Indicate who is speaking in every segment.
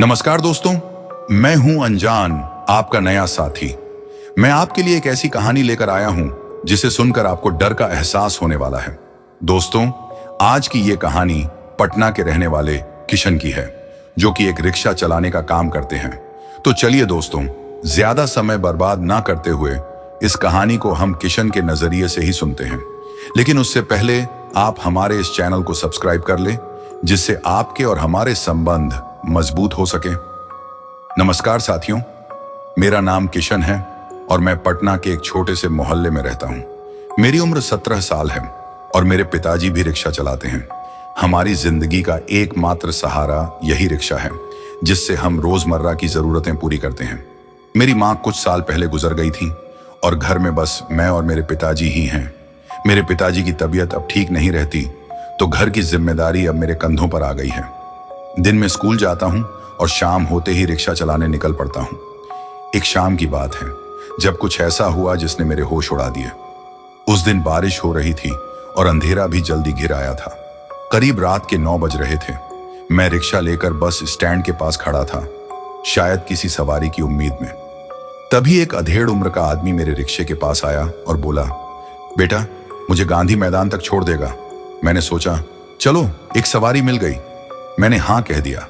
Speaker 1: नमस्कार दोस्तों, मैं हूं अनजान, आपका नया साथी। मैं आपके लिए एक ऐसी कहानी लेकर आया हूं जिसे सुनकर आपको डर का एहसास होने वाला है। दोस्तों, आज की ये कहानी पटना के रहने वाले किशन की है, जो कि एक रिक्शा चलाने का काम करते हैं। तो चलिए दोस्तों, ज्यादा समय बर्बाद ना करते हुए इस कहानी को हम किशन के नजरिए से ही सुनते हैं। लेकिन उससे पहले आप हमारे इस चैनल को सब्सक्राइब कर लें, जिससे आपके और हमारे संबंध मजबूत हो सके। नमस्कार साथियों, मेरा नाम किशन है और मैं पटना के एक छोटे से मोहल्ले में रहता हूं। मेरी उम्र 17 साल है और मेरे पिताजी भी रिक्शा चलाते हैं। हमारी जिंदगी का एकमात्र सहारा यही रिक्शा है, जिससे हम रोजमर्रा की जरूरतें पूरी करते हैं। मेरी माँ कुछ साल पहले गुजर गई थी और घर में बस मैं और मेरे पिताजी ही हैं। मेरे पिताजी की तबीयत अब ठीक नहीं रहती, तो घर की जिम्मेदारी अब मेरे कंधों पर आ गई है। दिन में स्कूल जाता हूं और शाम होते ही रिक्शा चलाने निकल पड़ता हूं। एक शाम की बात है जब कुछ ऐसा हुआ जिसने मेरे होश उड़ा दिए। उस दिन बारिश हो रही थी और अंधेरा भी जल्दी घिर आया था। करीब रात के 9 बज रहे थे। मैं रिक्शा लेकर बस स्टैंड के पास खड़ा था, शायद किसी सवारी की उम्मीद में। तभी एक अधेड़ उम्र का आदमी मेरे रिक्शे के पास आया और बोला, बेटा, मुझे गांधी मैदान तक छोड़ देगा? मैंने सोचा, चलो एक सवारी मिल गई। मैंने हाँ कह दिया।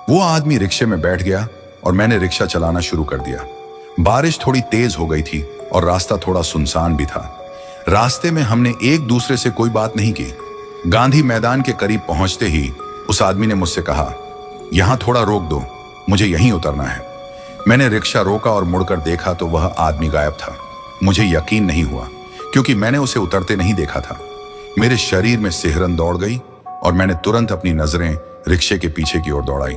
Speaker 1: वो आदमी रिक्शे में बैठ गया और मैंने रिक्शा चलाना शुरू कर दिया। बारिश थोड़ी तेज हो गई थी और रास्ता थोड़ा सुनसान भी था। रास्ते में हमने एक दूसरे से कोई बात नहीं की। गांधी मैदान के करीब पहुंचते ही उस आदमी ने मुझसे कहा, यहां थोड़ा रोक दो, मुझे यहीं उतरना है। मैंने रिक्शा रोका और मुड़कर देखा तो वह आदमी गायब था। मुझे यकीन नहीं हुआ, क्योंकि मैंने उसे उतरते नहीं देखा था। मेरे शरीर में सिहरन दौड़ गई और मैंने तुरंत अपनी नजरें रिक्शे के पीछे की ओर दौड़ाई।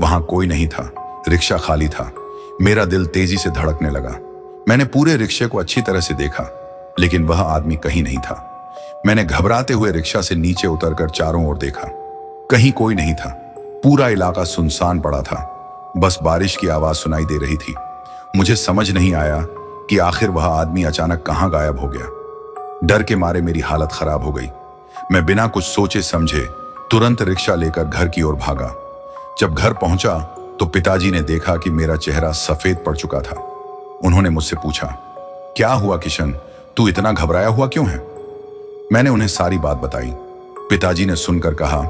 Speaker 1: वहां कोई नहीं था, रिक्शा खाली था। मेरा दिल तेजी से धड़कने लगा। मैंने पूरे रिक्शे को अच्छी तरह से देखा, लेकिन वह आदमी कहीं नहीं था। मैंने घबराते हुए रिक्शा से नीचे उतरकर चारों ओर देखा। कहीं कोई नहीं था। पूरा इलाका सुनसान पड़ा था। बस बारिश की आवाज सुनाई दे रही थी। मुझे समझ नहीं आया कि आखिर वह आदमी अचानक कहां गायब हो गया। डर के मारे मेरी हालत खराब हो गई। मैं बिना कुछ सोचे समझे तुरंत रिक्शा लेकर घर की ओर भागा। जब घर पहुंचा तो पिताजी ने देखा कि मेरा चेहरा सफेद पड़ चुका था। उन्होंने मुझसे पूछा, क्या हुआ किशन, तू इतना घबराया हुआ क्यों है? मैंने उन्हें सारी बात बताई। पिताजी ने सुनकर कहा,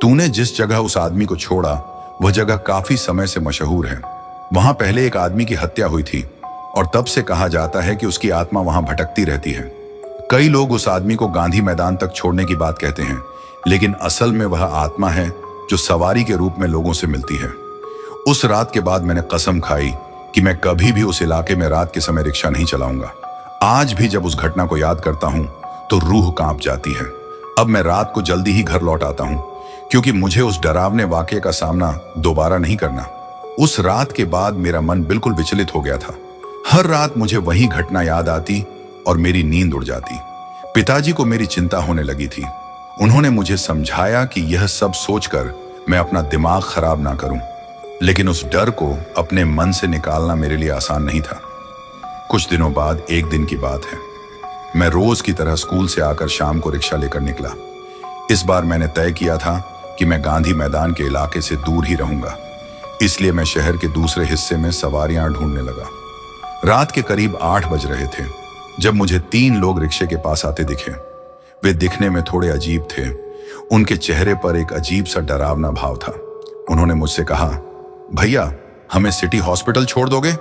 Speaker 1: तूने जिस जगह उस आदमी को छोड़ा वह जगह काफी समय से मशहूर है। वहां पहले एक आदमी की हत्या हुई थी और तब से कहा जाता है कि उसकी आत्मा वहां भटकती रहती है। कई लोग उस आदमी को गांधी मैदान तक छोड़ने की बात कहते हैं, लेकिन असल में वह आत्मा है जो सवारी के रूप में लोगों से मिलती है। उस रात के बाद मैंने कसम खाई कि मैं कभी भी उस इलाके में रात के समय रिक्शा नहीं चलाऊंगा। आज भी जब उस घटना को याद करता हूं तो रूह कांप जाती है। अब मैं रात को जल्दी ही घर लौट आता हूं, क्योंकि मुझे उस डरावने वाकये का सामना दोबारा नहीं करना। उस रात के बाद मेरा मन बिल्कुल विचलित हो गया था। हर रात मुझे वही घटना याद आती और मेरी नींद उड़ जाती। पिताजी को मेरी चिंता होने लगी थी। उन्होंने मुझे समझाया कि यह सब सोचकर मैं अपना दिमाग खराब ना करूं, लेकिन उस डर को अपने मन से निकालना मेरे लिए आसान नहीं था। कुछ दिनों बाद एक दिन की बात है। मैं रोज की तरह स्कूल से आकर शाम को रिक्शा लेकर निकला। इस बार मैंने तय किया था कि मैं गांधी मैदान के इलाके से दूर ही रहूंगा, इसलिए मैं शहर के दूसरे हिस्से में सवारियां ढूंढने लगा। रात के करीब 8 बज रहे थे जब मुझे 3 लोग रिक्शे के पास आते दिखे। वे दिखने में थोड़े अजीब थे। उनके चेहरे पर एक अजीब सा डरावना भाव था। उन्होंने मुझसे कहा, भैया, हमें सिटी हॉस्पिटल छोड़ दोगे?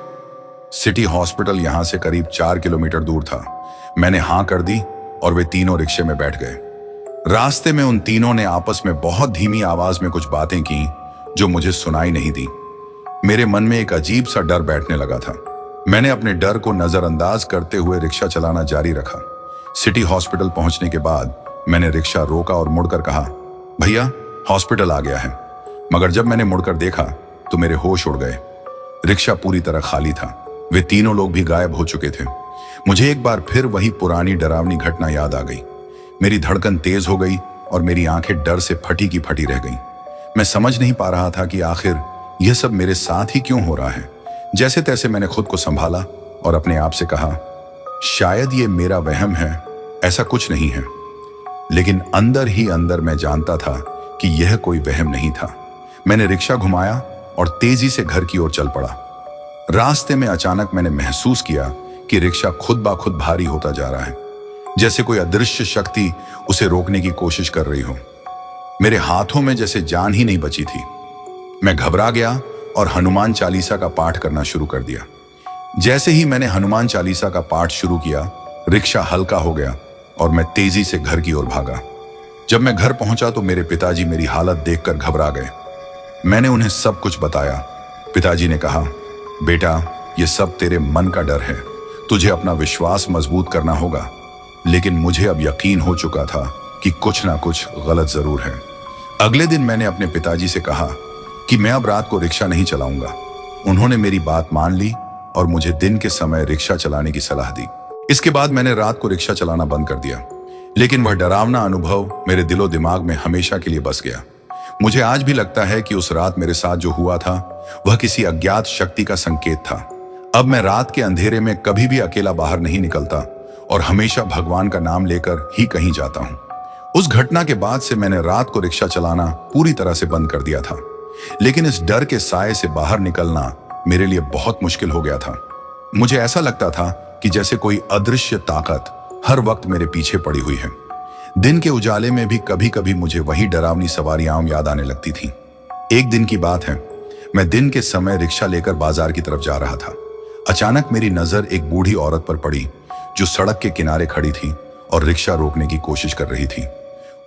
Speaker 1: सिटी हॉस्पिटल यहां से करीब 4 किलोमीटर दूर था। मैंने हां कर दी और वे तीनों रिक्शे में बैठ गए। रास्ते में उन तीनों ने आपस में बहुत धीमी आवाज में कुछ बातें की जो मुझे सुनाई नहीं दी। मेरे मन में एक अजीब सा डर बैठने लगा था। मैंने अपने डर को नजरअंदाज करते हुए रिक्शा चलाना जारी रखा। सिटी हॉस्पिटल पहुंचने के बाद मैंने रिक्शा रोका और मुड़कर कहा, भैया, हॉस्पिटल आ गया है। मगर जब मैंने मुड़कर देखा तो मेरे होश उड़ गए। रिक्शा पूरी तरह खाली था। वे तीनों लोग भी गायब हो चुके थे। मुझे एक बार फिर वही पुरानी डरावनी घटना याद आ गई। मेरी धड़कन तेज हो गई और मेरी आंखें डर से फटी की फटी रह गईं। मैं समझ नहीं पा रहा था कि आखिर यह सब मेरे साथ ही क्यों हो रहा है। जैसे तैसे मैंने खुद को संभाला और अपने आप से कहा, शायद ये मेरा वहम है, ऐसा कुछ नहीं है। लेकिन अंदर ही अंदर मैं जानता था कि यह कोई वहम नहीं था। मैंने रिक्शा घुमाया और तेजी से घर की ओर चल पड़ा। रास्ते में अचानक मैंने महसूस किया कि रिक्शा खुद ब खुद भारी होता जा रहा है, जैसे कोई अदृश्य शक्ति उसे रोकने की कोशिश कर रही हो। मेरे हाथों में जैसे जान ही नहीं बची थी। मैं घबरा गया और हनुमान चालीसा का पाठ करना शुरू कर दिया। जैसे ही मैंने हनुमान चालीसा का पाठ शुरू किया, रिक्शा हल्का हो गया और मैं तेजी से घर की ओर भागा। जब मैं घर पहुंचा तो मेरे पिताजी मेरी हालत देखकर घबरा गए। मैंने उन्हें सब कुछ बताया। पिताजी ने कहा, बेटा, ये सब तेरे मन का डर है, तुझे अपना विश्वास मजबूत करना होगा। लेकिन मुझे अब यकीन हो चुका था कि कुछ ना कुछ गलत जरूर है। अगले दिन मैंने अपने पिताजी से कहा कि मैं अब रात को रिक्शा नहीं चलाऊंगा। उन्होंने मेरी बात मान ली और मुझे दिन के समय रिक्शा चलाने की सलाह दी। इसके बाद मैंने रात को रिक्शा चलाना बंद कर दिया, लेकिन वह डरावना अनुभव मेरे दिलो दिमाग में हमेशा के लिए बस गया। मुझे आज भी लगता है कि उस रात मेरे साथ जो हुआ था वह किसी अज्ञात शक्ति का संकेत था। अब मैं रात के अंधेरे में कभी भी अकेला बाहर नहीं निकलता और हमेशा भगवान का नाम लेकर ही कहीं जाता हूँ। उस घटना के बाद से मैंने रात को रिक्शा चलाना पूरी तरह से बंद कर दिया था, लेकिन इस डर के साए से बाहर निकलना मेरे लिए बहुत मुश्किल हो गया था। मुझे ऐसा लगता था कि जैसे कोई अदृश्य ताकत हर वक्त मेरे पीछे पड़ी हुई है। दिन के उजाले में भी कभी कभी मुझे वही डरावनी सवारियां याद आने लगती थीं। एक दिन की बात है, मैं दिन के समय रिक्शा लेकर बाजार की तरफ जा रहा था। अचानक मेरी नजर एक बूढ़ी औरत पर पड़ी जो सड़क के किनारे खड़ी थी और रिक्शा रोकने की कोशिश कर रही थी।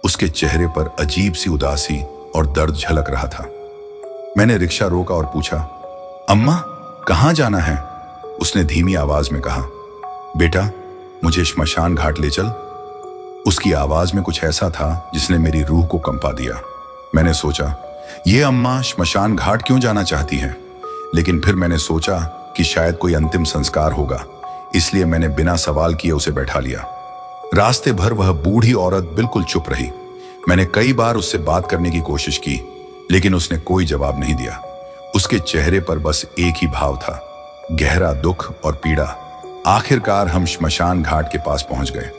Speaker 1: उसके चेहरे पर अजीब सी उदासी और दर्द झलक रहा था। मैंने रिक्शा रोका और पूछा, अम्मा, कहाँ जाना है? उसने धीमी आवाज में कहा, बेटा, मुझे श्मशान घाट ले चल। उसकी आवाज में कुछ ऐसा था जिसने मेरी रूह को कंपा दिया। मैंने सोचा, ये अम्मा श्मशान घाट क्यों जाना चाहती है? लेकिन फिर मैंने सोचा कि शायद कोई अंतिम संस्कार होगा, इसलिए मैंने बिना सवाल किए उसे बैठा लिया। रास्ते भर वह बूढ़ी औरत बिल्कुल चुप रही। मैंने कई बार उससे बात करने की कोशिश की, लेकिन उसने कोई जवाब नहीं दिया। उसके चेहरे पर बस एक ही भाव था, गहरा दुख और पीड़ा। आखिरकार हम श्मशान घाट के पास पहुंच गए।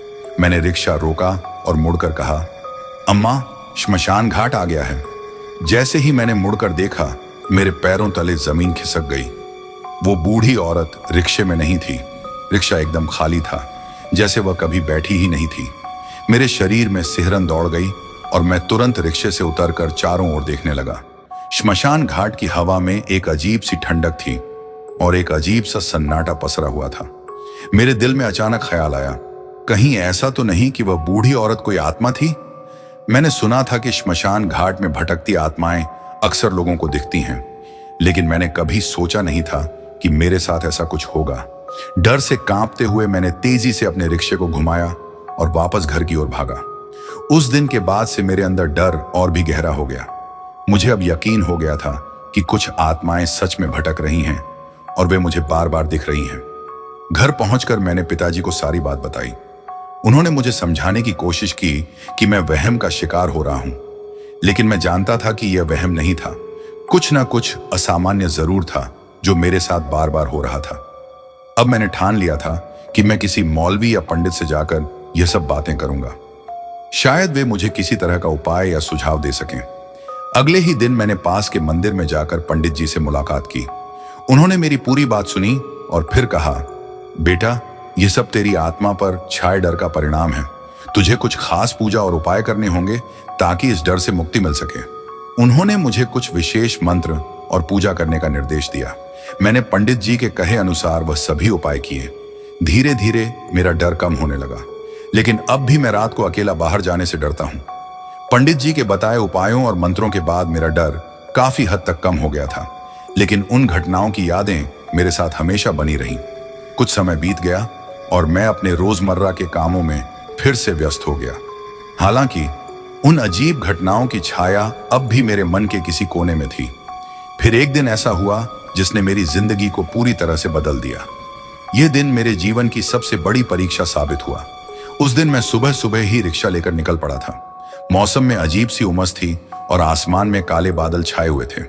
Speaker 1: मैंने रिक्शा रोका और मुड़कर कहा, अम्मा, श्मशान घाट आ गया है। जैसे ही मैंने मुड़कर देखा, मेरे पैरों तले जमीन खिसक गई। वो बूढ़ी औरत रिक्शे में नहीं थी। रिक्शा एकदम खाली था, जैसे वह कभी बैठी ही नहीं थी। मेरे शरीर में सिहरन दौड़ गई और मैं तुरंत रिक्शे से उतरकर चारों ओर देखने लगा। श्मशान घाट की हवा में एक अजीब सी ठंडक थी और एक अजीब सा सन्नाटा पसरा हुआ था। मेरे दिल में अचानक ख्याल आया, कहीं ऐसा तो नहीं कि वह बूढ़ी औरत कोई आत्मा थी? मैंने सुना था कि श्मशान घाट में भटकती आत्माएं अक्सर लोगों को दिखती हैं, लेकिन मैंने कभी सोचा नहीं था कि मेरे साथ ऐसा कुछ होगा। डर से कांपते हुए मैंने तेजी से अपने रिक्शे को घुमाया और वापस घर की ओर भागा। उस दिन के बाद से मेरे अंदर डर और भी गहरा हो गया। मुझे अब यकीन हो गया था कि कुछ आत्माएं सच में भटक रही हैं और वे मुझे बार बार दिख रही हैं। घर पहुंचकर मैंने पिताजी को सारी बात बताई। उन्होंने मुझे समझाने की कोशिश की कि मैं वहम का शिकार हो रहा हूं, लेकिन मैं जानता था कि यह वहम नहीं था। कुछ ना कुछ असामान्य जरूर था जो मेरे साथ बार बार हो रहा था। अब मैंने ठान लिया था कि मैं किसी मौलवी या पंडित से जाकर यह सब बातें करूंगा। शायद वे मुझे किसी तरह का उपाय या सुझाव दे सकें। अगले ही दिन मैंने पास के मंदिर में जाकर पंडित जी से मुलाकात की। उन्होंने मेरी पूरी बात सुनी और फिर कहा, बेटा, यह सब तेरी आत्मा पर छाए डर का परिणाम है। तुझे कुछ खास पूजा और उपाय करने होंगे ताकि इस डर से मुक्ति मिल सके। उन्होंने मुझे कुछ विशेष मंत्र और पूजा करने का निर्देश दिया। मैंने पंडित जी के कहे अनुसार वह सभी उपाय किए। धीरे धीरे मेरा डर कम होने लगा, लेकिन अब भी मैं रात को अकेला बाहर जाने से डरता हूं। पंडित जी के बताए उपायों और मंत्रों के बाद मेरा डर काफी हद तक कम हो गया था, लेकिन उन घटनाओं की यादें मेरे साथ हमेशा बनी रहीं। कुछ समय बीत गया और मैं अपने रोजमर्रा के कामों में फिर से व्यस्त हो गया। हालांकि उन अजीब घटनाओं की छाया अब भी मेरे मन के किसी कोने में थी। फिर एक दिन ऐसा हुआ जिसने मेरी जिंदगी को पूरी तरह से बदल दिया। यह दिन मेरे जीवन की सबसे बड़ी परीक्षा साबित हुआ। उस दिन मैं सुबह सुबह ही रिक्शा लेकर निकल पड़ा था। मौसम में अजीब सी उमस थी और आसमान में काले बादल छाए हुए थे।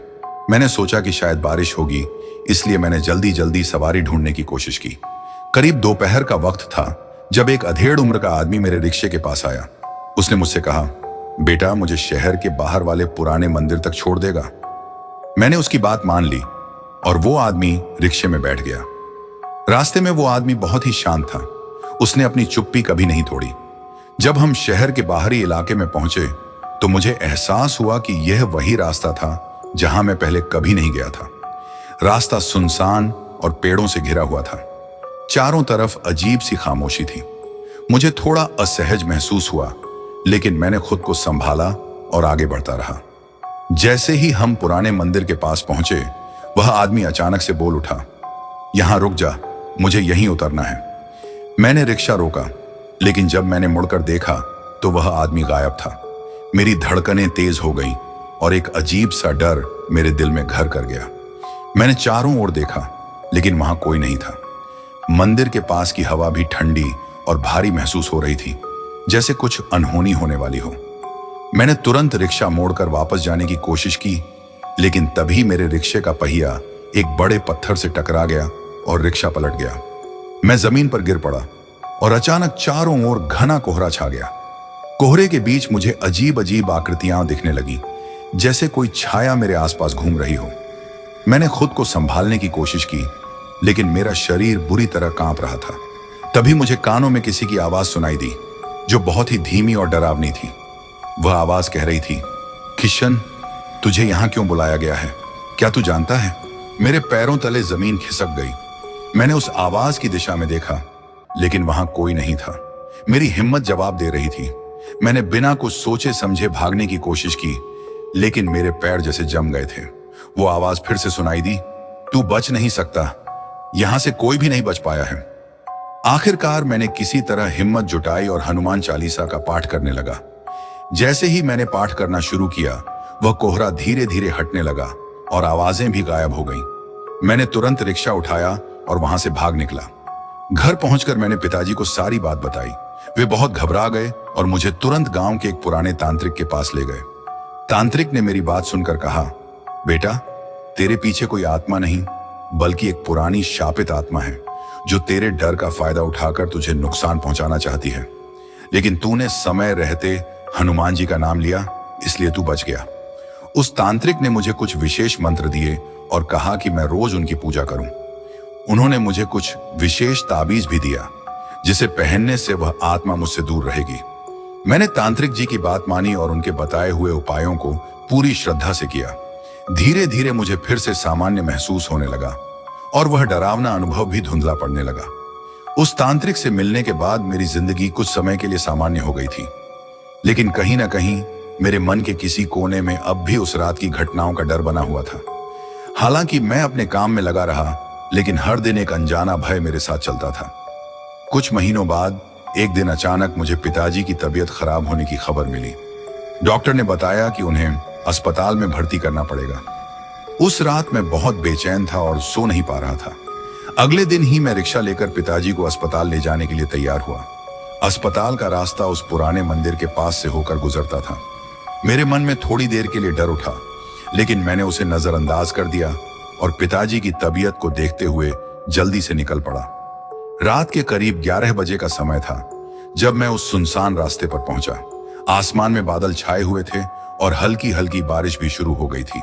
Speaker 1: मैंने सोचा कि शायद बारिश होगी, इसलिए मैंने जल्दी जल्दी सवारी ढूंढने की कोशिश की। करीब दोपहर का वक्त था जब एक अधेड़ उम्र का आदमी मेरे रिक्शे के पास आया। उसने मुझसे कहा, बेटा, मुझे शहर के बाहर वाले पुराने मंदिर तक छोड़ देगा? मैंने उसकी बात मान ली और वो आदमी रिक्शे में बैठ गया। रास्ते में वो आदमी बहुत ही शांत था। उसने अपनी चुप्पी कभी नहीं तोड़ी। जब हम शहर के बाहरी इलाके में पहुंचे तो मुझे एहसास हुआ कि यह वही रास्ता था जहां मैं पहले कभी नहीं गया था। रास्ता सुनसान और पेड़ों से घिरा हुआ था। चारों तरफ अजीब सी खामोशी थी। मुझे थोड़ा असहज महसूस हुआ, लेकिन मैंने खुद को संभाला और आगे बढ़ता रहा। जैसे ही हम पुराने मंदिर के पास पहुंचे, वह आदमी अचानक से बोल उठा, "यहां रुक जा, मुझे यहीं उतरना है।" मैंने रिक्शा रोका, लेकिन जब मैंने मुड़कर देखा तो वह आदमी गायब था। मेरी धड़कनें तेज हो गईं और एक अजीब सा डर मेरे दिल में घर कर गया। मैंने चारों ओर देखा, लेकिन वहां कोई नहीं था। मंदिर के पास की हवा भी ठंडी और भारी महसूस हो रही थी, जैसे कुछ अनहोनी होने वाली हो। मैंने तुरंत रिक्शा मोड़कर वापस जाने की कोशिश की, लेकिन तभी मेरे रिक्शे का पहिया एक बड़े पत्थर से टकरा गया और रिक्शा पलट गया। मैं जमीन पर गिर पड़ा और अचानक चारों ओर घना कोहरा छा गया। कोहरे के बीच मुझे अजीब अजीब आकृतियां दिखने लगी, जैसे कोई छाया मेरे आसपास घूम रही हो। मैंने खुद को संभालने की कोशिश की, लेकिन मेरा शरीर बुरी तरह कांप रहा था। तभी मुझे कानों में किसी की आवाज सुनाई दी, जो बहुत ही धीमी और डरावनी थी। वह आवाज कह रही थी, "किशन, तुझे यहां क्यों बुलाया गया है? क्या तू जानता है?" मेरे पैरों तले जमीन खिसक गई। मैंने उस आवाज की दिशा में देखा, लेकिन वहां कोई नहीं था। मेरी हिम्मत जवाब दे रही थी। मैंने बिना कुछ सोचे समझे भागने की कोशिश की, लेकिन मेरे पैर जैसे जम गए थे। वो आवाज फिर से सुनाई दी, "तू बच नहीं सकता, यहां से कोई भी नहीं बच पाया है।" आखिरकार मैंने किसी तरह हिम्मत जुटाई और हनुमान चालीसा का पाठ करने लगा। जैसे ही मैंने पाठ करना शुरू किया, वह कोहरा धीरे धीरे हटने लगा और आवाजें भी गायब हो गईं। मैंने तुरंत रिक्शा उठाया और वहां से भाग निकला। घर पहुंचकर मैंने पिताजी को सारी बात बताई। वे बहुत घबरा गए और मुझे तुरंत गांव के एक पुराने तांत्रिक के पास ले गए। तांत्रिक ने मेरी बात सुनकर कहा, "बेटा, तेरे पीछे कोई आत्मा नहीं, बल्कि एक पुरानी शापित आत्मा है, जो तेरे डर का फायदा उठाकर तुझे नुकसान पहुंचाना चाहती है। लेकिन तूने समय रहते हनुमान जी का नाम लिया, इसलिए तू बच गया।" उस तांत्रिक ने मुझे कुछ विशेष मंत्र दिए और कहा कि मैं रोज उनकी पूजा करूं। उन्होंने मुझे कुछ विशेष ताबीज भी दिया, जिसे पहनने से वह आत्मा मुझसे दूर रहेगी। मैंने तांत्रिक जी की बात मानी और उनके बताए हुए उपायों को पूरी श्रद्धा से किया। धीरे धीरे मुझे फिर से सामान्य महसूस होने लगा और वह डरावना अनुभव भी धुंधला पड़ने लगा। उस तांत्रिक से मिलने के बाद मेरी जिंदगी कुछ समय के लिए सामान्य हो गई थी, लेकिन कहीं ना कहीं मेरे मन के किसी कोने में अब भी उस रात की घटनाओं का डर बना हुआ था। हालांकि मैं अपने काम में लगा रहा, लेकिन हर दिन एक अनजाना भय मेरे साथ चलता था। कुछ महीनों बाद एक दिन अचानक मुझे पिताजी की तबीयत खराब होने की खबर मिली। डॉक्टर ने बताया कि उन्हें अस्पताल में भर्ती करना पड़ेगा। उस रात मैं बहुत बेचैन था और सो नहीं पा रहा था। अगले दिन ही मैं रिक्शा लेकर पिताजी को अस्पताल ले जाने के लिए तैयार हुआ। अस्पताल का रास्ता उस पुराने मंदिर के पास से होकर गुजरता था। मेरे मन में थोड़ी देर के लिए डर उठा, लेकिन मैंने उसे नजरअंदाज कर दिया और पिताजी की तबीयत को देखते हुए जल्दी से निकल पड़ा। रात के करीब 11 बजे का समय था जब मैं उस सुनसान रास्ते पर पहुंचा। आसमान में बादल छाए हुए थे और हल्की हल्की बारिश भी शुरू हो गई थी।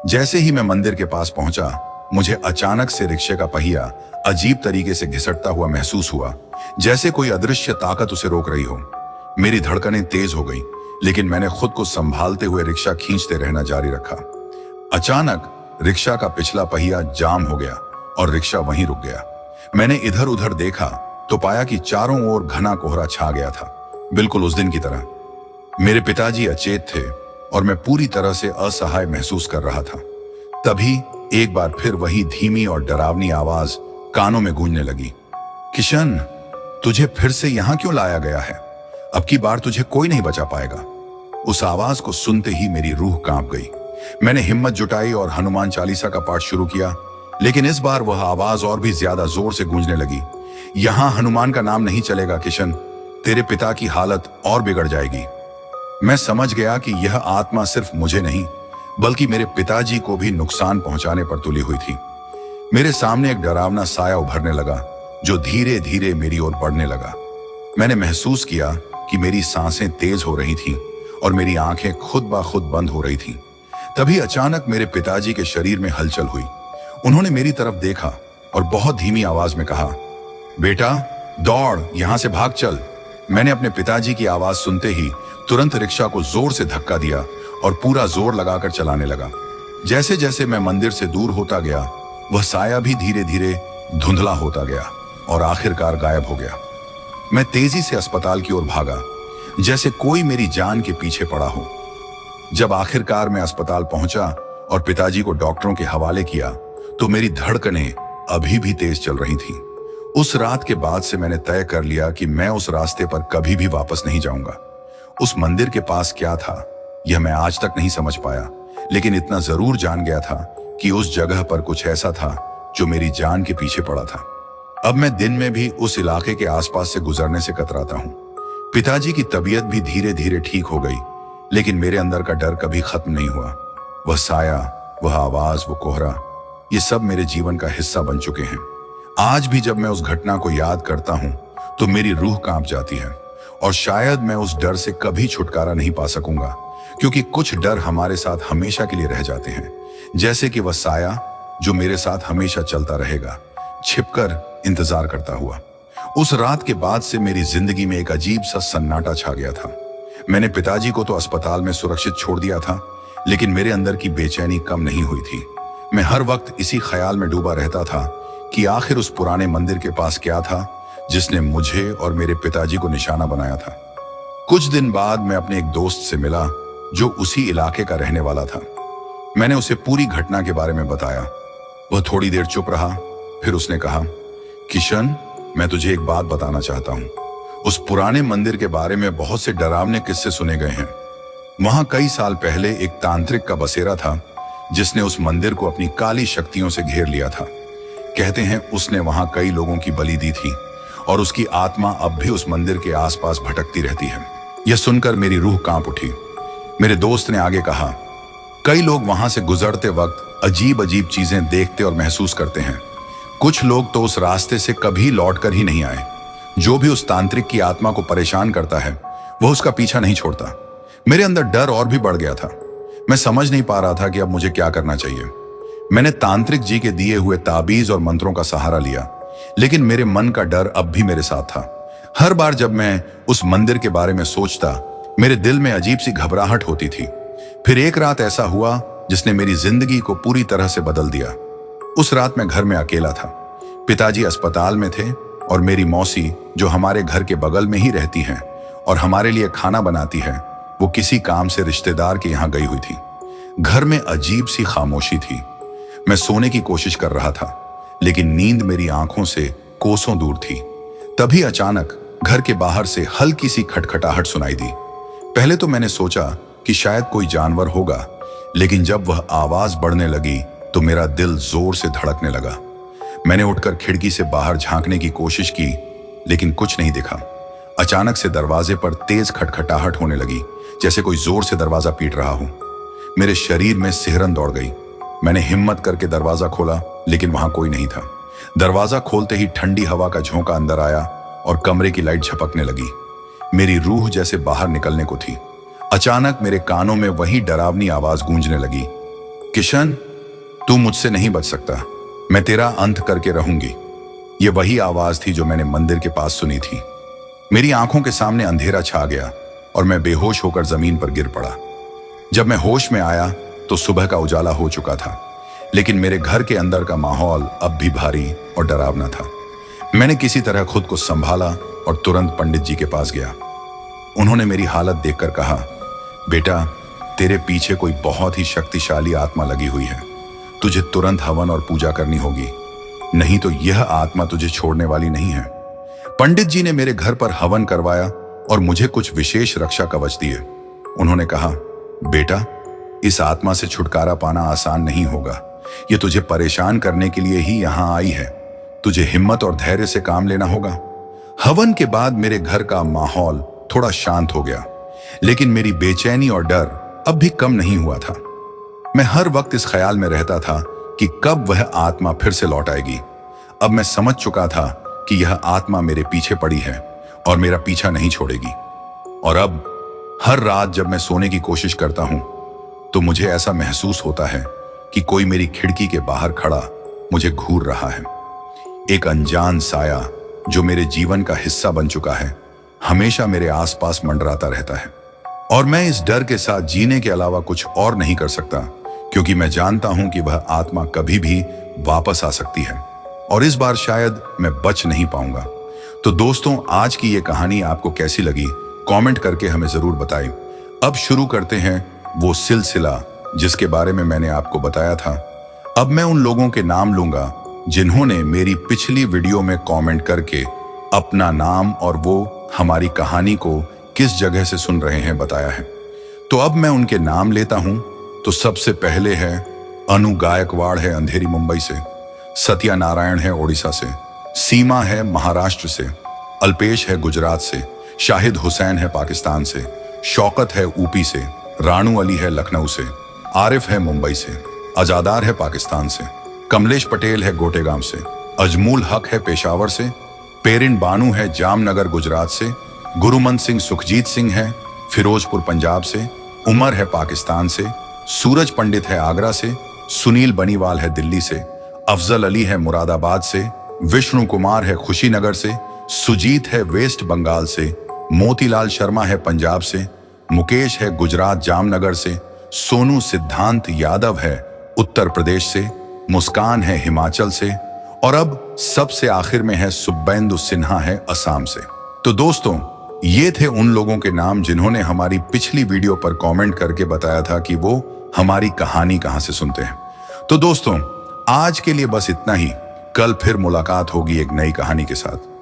Speaker 1: जैसे ही मैं मंदिर के पास पहुंचा, मुझे अचानक से रिक्शे का पहिया अजीब तरीके से घिसटता हुआ महसूस हुआ, जैसे कोई अदृश्य ताकत उसे रोक रही हो। मेरी धड़कनें तेज हो गई, लेकिन मैंने खुद को संभालते हुए रिक्शा खींचते रहना जारी रखा। अचानक रिक्शा का पिछला पहिया जाम हो गया और रिक्शा वहीं रुक गया। मैंने इधर उधर देखा तो पाया कि चारों ओर घना कोहरा छा गया था, बिल्कुल उस दिन की तरह। मेरे पिताजी अचेत थे और मैं पूरी तरह से असहाय महसूस कर रहा था। तभी एक बार फिर वही धीमी और डरावनी आवाज कानों में गूंजने लगी, "किशन, तुझे फिर से यहां क्यों लाया गया है? अब की बार तुझे कोई नहीं बचा पाएगा।" उस आवाज को सुनते ही मेरी रूह कांप गई। मैंने हिम्मत जुटाई और हनुमान चालीसा का पाठ शुरू किया, लेकिन इस बार वह आवाज और भी ज्यादा जोर से गूंजने लगी, "यहां हनुमान का नाम नहीं चलेगा किशन, तेरे पिता की हालत और बिगड़ जाएगी।" मैं समझ गया कि यह आत्मा सिर्फ मुझे नहीं, बल्कि मेरे पिताजी को भी नुकसान पहुंचाने पर तुली हुई थी। मेरे सामने एक डरावना साया उभरने लगा, जो धीरे धीरे मेरी ओर बढ़ने लगा। मैंने महसूस किया कि मेरी सांसें तेज हो रही थीं और मेरी आंखें खुद ब खुद बंद हो रही थीं। तभी अचानक मेरे पिताजी के शरीर में हलचल हुई। उन्होंने मेरी तरफ देखा और बहुत धीमी आवाज में कहा, बेटा दौड़, यहां से भाग चल। मैंने अपने पिताजी की आवाज सुनते ही तुरंत रिक्शा को जोर से धक्का दिया और पूरा जोर लगाकर चलाने लगा। जैसे जैसे मैं मंदिर से दूर होता गया, वह साया भी धीरे धीरे धुंधला होता गया और आखिरकार गायब हो गया। मैं तेजी से अस्पताल की ओर भागा, जैसे कोई मेरी जान के पीछे पड़ा हो। जब आखिरकार मैं अस्पताल पहुंचा और पिताजी को डॉक्टरों के हवाले किया, तो मेरी धड़कनें अभी भी तेज चल रही थीं। उस रात के बाद से मैंने तय कर लिया कि मैं उस रास्ते पर कभी भी वापस नहीं जाऊंगा। उस मंदिर के पास क्या था, यह मैं आज तक नहीं समझ पाया, लेकिन इतना जरूर जान गया था कि उस जगह पर कुछ ऐसा था जो मेरी जान के पीछे पड़ा था। अब मैं दिन में भी उस इलाके के आसपास से गुजरने से कतराता हूं। पिताजी की तबीयत भी धीरे धीरे ठीक हो गई, लेकिन मेरे अंदर का डर कभी खत्म नहीं हुआ। वह साया, वह आवाज, वो कोहरा, ये सब मेरे जीवन का हिस्सा बन चुके हैं। आज भी जब मैं उस घटना को याद करता हूं तो मेरी रूह कांप जाती है, और शायद मैं उस डर से कभी छुटकारा नहीं पा सकूंगा, क्योंकि कुछ डर हमारे साथ हमेशा के लिए रह जाते हैं। जैसे कि वह साया जो मेरे साथ हमेशा चलता रहेगा, छिपकर इंतजार करता हुआ। उस रात के बाद से मेरी जिंदगी में एक अजीब सा सन्नाटा छा गया था। मैंने पिताजी को तो अस्पताल में सुरक्षित छोड़ दिया था, लेकिन मेरे अंदर की बेचैनी कम नहीं हुई थी। मैं हर वक्त इसी ख्याल में डूबा रहता था कि आखिर उस पुराने मंदिर के पास क्या था जिसने मुझे और मेरे पिताजी को निशाना बनाया था। कुछ दिन बाद मैं अपने एक दोस्त से मिला जो उसी इलाके का रहने वाला था। मैंने उसे पूरी घटना के बारे में बताया। वह थोड़ी देर चुप रहा, फिर उसने कहा, किशन, मैं तुझे एक बात बताना चाहता हूं। उस पुराने मंदिर के बारे में बहुत से डरावने किस्से सुने गए हैं। वहां कई साल पहले एक तांत्रिक का बसेरा था जिसने उस मंदिर को अपनी काली शक्तियों से घेर लिया था। कहते हैं उसने वहां कई लोगों की बलि दी थी और उसकी आत्मा अब भी उस मंदिर के आसपास भटकती रहती है। यह सुनकर मेरी रूह कांप उठी। मेरे दोस्त ने आगे कहा, कई लोग वहां से गुजरते वक्त अजीब अजीब चीजें देखते और महसूस करते हैं। कुछ लोग तो उस रास्ते से कभी लौटकर ही नहीं आए। जो भी उस तांत्रिक की आत्मा को परेशान करता है, वह उसका पीछा नहीं छोड़ता। मेरे अंदर डर और भी बढ़ गया था। मैं समझ नहीं पा रहा था कि अब मुझे क्या करना चाहिए। मैंने तांत्रिक जी के दिए हुए ताबीज और मंत्रों का सहारा लिया, लेकिन मेरे मन का डर अब भी मेरे साथ था। हर बार जब मैं उस मंदिर के बारे में सोचता, मेरे दिल में अजीब सी घबराहट होती थी। फिर एक रात ऐसा हुआ जिसने मेरी जिंदगी को पूरी तरह से बदल दिया। उस रात मैं घर में अकेला था। पिताजी अस्पताल में थे और मेरी मौसी, जो हमारे घर के बगल में ही रहती हैं और हमारे लिए खाना बनाती है, वो किसी काम से रिश्तेदार के यहाँ गई हुई थी। घर में अजीब सी खामोशी थी। मैं सोने की कोशिश कर रहा था, लेकिन नींद मेरी आंखों से कोसों दूर थी। तभी अचानक घर के बाहर से हल्की सी खटखटाहट सुनाई दी। पहले तो मैंने सोचा कि शायद कोई जानवर होगा, लेकिन जब वह आवाज बढ़ने लगी तो मेरा दिल जोर से धड़कने लगा। मैंने उठकर खिड़की से बाहर झांकने की कोशिश की, लेकिन कुछ नहीं दिखा। अचानक से दरवाजे पर तेज खटखटाहट होने लगी, जैसे कोई जोर से दरवाजा पीट रहा हो। मेरे शरीर में सिहरन दौड़ गई। मैंने हिम्मत करके दरवाजा खोला, लेकिन वहां कोई नहीं था। दरवाजा खोलते ही ठंडी हवा का झोंका अंदर आया और कमरे की लाइट झपकने लगी। मेरी रूह जैसे बाहर निकलने को थी। अचानक मेरे कानों में वही डरावनी आवाज गूंजने लगी, किशन, तू मुझसे नहीं बच सकता, मैं तेरा अंत करके रहूंगी। ये वही आवाज थी जो मैंने मंदिर के पास सुनी थी। मेरी आंखों के सामने अंधेरा छा गया और मैं बेहोश होकर जमीन पर गिर पड़ा। जब मैं होश में आया तो सुबह का उजाला हो चुका था, लेकिन मेरे घर के अंदर का माहौल अब भी भारी और डरावना था। मैंने किसी तरह खुद को संभाला और तुरंत पंडित जी के पास गया। उन्होंने मेरी हालत देखकर कहा, बेटा, तेरे पीछे कोई बहुत ही शक्तिशाली आत्मा लगी हुई है। तुझे तुरंत हवन और पूजा करनी होगी, नहीं तो यह आत्मा तुझे छोड़ने वाली नहीं है। पंडित जी ने मेरे घर पर हवन करवाया और मुझे कुछ विशेष रक्षा कवच दिए। उन्होंने कहा, बेटा, इस आत्मा से छुटकारा पाना आसान नहीं होगा। यह तुझे परेशान करने के लिए ही यहां आई है। तुझे हिम्मत और धैर्य से काम लेना होगा। हवन के बाद मेरे घर का माहौल थोड़ा शांत हो गया, लेकिन मेरी बेचैनी और डर अब भी कम नहीं हुआ था। मैं हर वक्त इस ख्याल में रहता था कि कब वह आत्मा फिर से लौट आएगी। अब मैं समझ चुका था कि यह आत्मा मेरे पीछे पड़ी है और मेरा पीछा नहीं छोड़ेगी। और अब हर रात जब मैं सोने की कोशिश करता हूं, तो मुझे ऐसा महसूस होता है कि कोई मेरी खिड़की के बाहर खड़ा मुझे घूर रहा है। एक अनजान साया जो मेरे जीवन का हिस्सा बन चुका है, हमेशा मेरे आसपास मंडराता रहता है और मैं इस डर के साथ जीने के अलावा कुछ और नहीं कर सकता, क्योंकि मैं जानता हूं कि वह आत्मा कभी भी वापस आ सकती है और इस बार शायद मैं बच नहीं पाऊंगा। तो दोस्तों, आज की ये कहानी आपको कैसी लगी कमेंट करके हमें जरूर बताएं। अब शुरू करते हैं वो सिलसिला जिसके बारे में मैंने आपको बताया था। अब मैं उन लोगों के नाम लूंगा जिन्होंने मेरी पिछली वीडियो में कमेंट करके अपना नाम और वो हमारी कहानी को किस जगह से सुन रहे हैं बताया है। तो अब मैं उनके नाम लेता हूं। तो सबसे पहले है अनु गायकवाड़ है अंधेरी मुंबई से, सत्यानारायण है ओडिशा से, सीमा है महाराष्ट्र से, अल्पेश है गुजरात से, शाहिद हुसैन है पाकिस्तान से, शौकत है यूपी से, रानू अली है लखनऊ से, आरिफ है मुंबई से, अजादार है पाकिस्तान से, कमलेश पटेल है गोटेगांव से, अजमूल हक है पेशावर से, पेरिन बानू है जामनगर गुजरात से, गुरुमंत सिंह सुखजीत सिंह है फिरोजपुर पंजाब से, उमर है पाकिस्तान से, सूरज पंडित है आगरा से, सुनील बनीवाल है दिल्ली से, अफजल अली है मुरादाबाद से, विष्णु कुमार है खुशीनगर से, सुजीत है वेस्ट बंगाल से, मोतीलाल शर्मा है पंजाब से, मुकेश है गुजरात जामनगर से, सोनू सिद्धांत यादव है उत्तर प्रदेश से, मुस्कान है हिमाचल से और अब सबसे आखिर में है सुब्बेंदु सिन्हा है असम से। तो दोस्तों, ये थे उन लोगों के नाम जिन्होंने हमारी पिछली वीडियो पर कमेंट करके बताया था कि वो हमारी कहानी कहां से सुनते हैं। तो दोस्तों, आज के लिए बस इतना ही। कल फिर मुलाकात होगी एक नई कहानी के साथ।